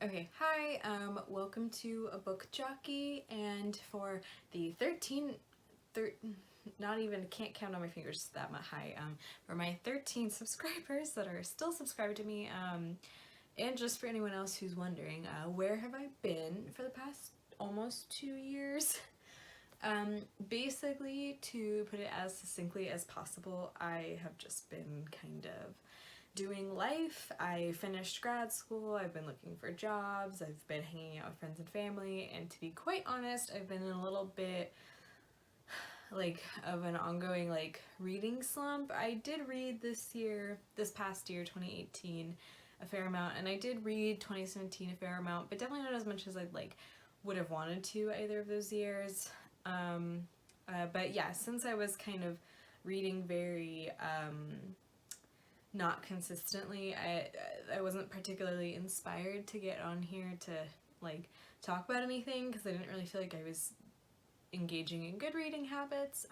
Okay, hi, welcome to A Book Jockey, and for the not even, can't count on my fingers that much high, for my 13 subscribers that are still subscribed to me, and just for anyone else who's wondering, where have I been for the past almost 2 years? Basically, to put it as succinctly as possible, I have just been kind of doing life. I finished grad school, I've been looking for jobs, I've been hanging out with friends and family, and to be quite honest, I've been in a little bit of an ongoing reading slump. I did read this past year, 2018, a fair amount, and I did read 2017 a fair amount, but definitely not as much as I'd would have wanted to either of those years. But yeah, since I was kind of reading very not consistently, I wasn't particularly inspired to get on here to talk about anything because I didn't really feel like I was engaging in good reading habits.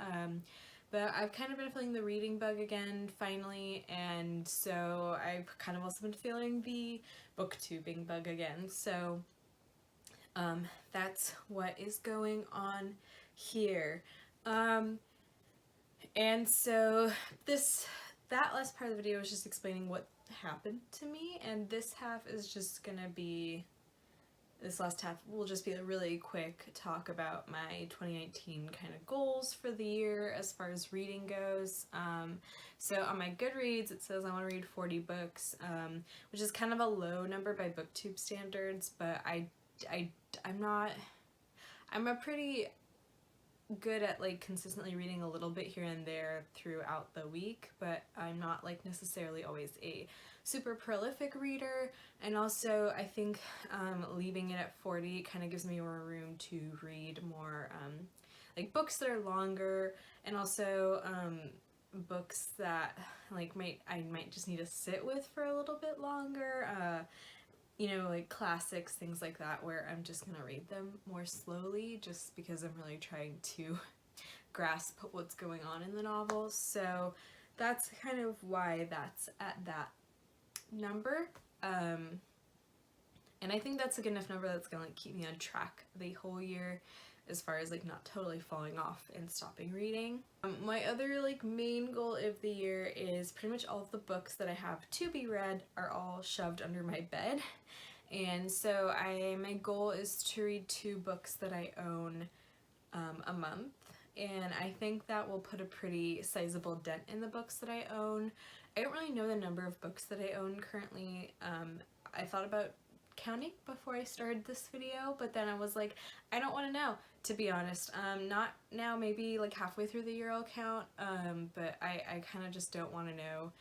But I've kind of been feeling the reading bug again finally, and so I've kind of also been feeling the booktubing bug again. So that's what is going on here. And so that last part of the video was just explaining what happened to me, and this last half will just be a really quick talk about my 2019 kind of goals for the year as far as reading goes. So on my Goodreads it says I want to read 40 books, which is kind of a low number by booktube standards, but I'm a pretty good at consistently reading a little bit here and there throughout the week, but I'm not necessarily always a super prolific reader. And also I think leaving it at 40 kind of gives me more room to read more books that are longer, and also books that I might just need to sit with for a little bit longer. Classics, things like that, where I'm just gonna read them more slowly just because I'm really trying to grasp what's going on in the novel. So that's kind of why that's at that number. And I think that's a good enough number that's gonna keep me on track the whole year as far as not totally falling off and stopping reading. My other main goal of the year is pretty much all of the books that I have to be read are all shoved under my bed. And so my goal is to read 2 books that I own a month, and I think that will put a pretty sizable dent in the books that I own. I don't really know the number of books that I own currently. I thought about counting before I started this video, but then I was like, I don't want to know, to be honest. Not now, maybe halfway through the year I'll count, but I kind of just don't want to know.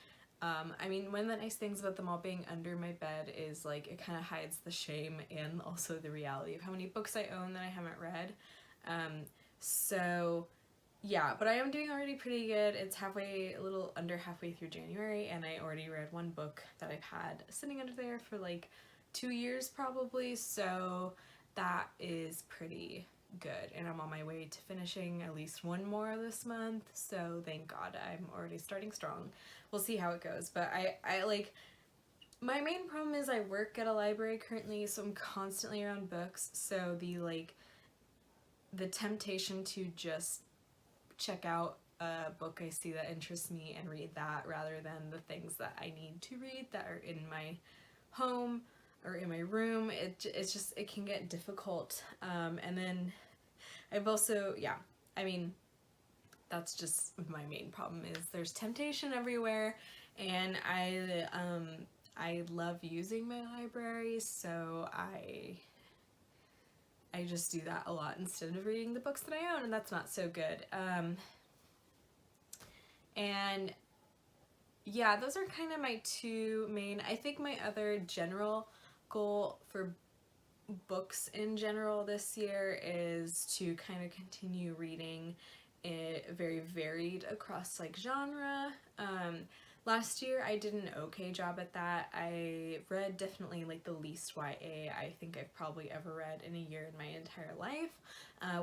I mean, one of the nice things about them all being under my bed is it kind of hides the shame and also the reality of how many books I own that I haven't read. So yeah, but I am doing already pretty good. It's a little under halfway through January, and I already read 1 book that I've had sitting under there for 2 years probably, so that is pretty good, and I'm on my way to finishing at least 1 more this month, so thank God. I'm already starting strong. We'll see how it goes, but my main problem is I work at a library currently, so I'm constantly around books, so the temptation to just check out a book I see that interests me and read that rather than the things that I need to read that are in my home or in my room, it can get difficult. And then I've also, yeah, I mean, that's just my main problem is there's temptation everywhere, and I love using my library, so I just do that a lot instead of reading the books that I own, and that's not so good. And yeah, those are kind of my 2 main. I think my other general goal for books in general this year is to kind of continue reading it very varied across genre. Last year I did an okay job at that. I read definitely the least YA I think I've probably ever read in a year in my entire life,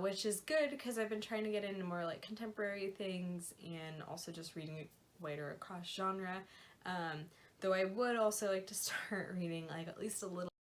which is good because I've been trying to get into more contemporary things and also just reading wider across genre. Though I would also like to start reading at least a little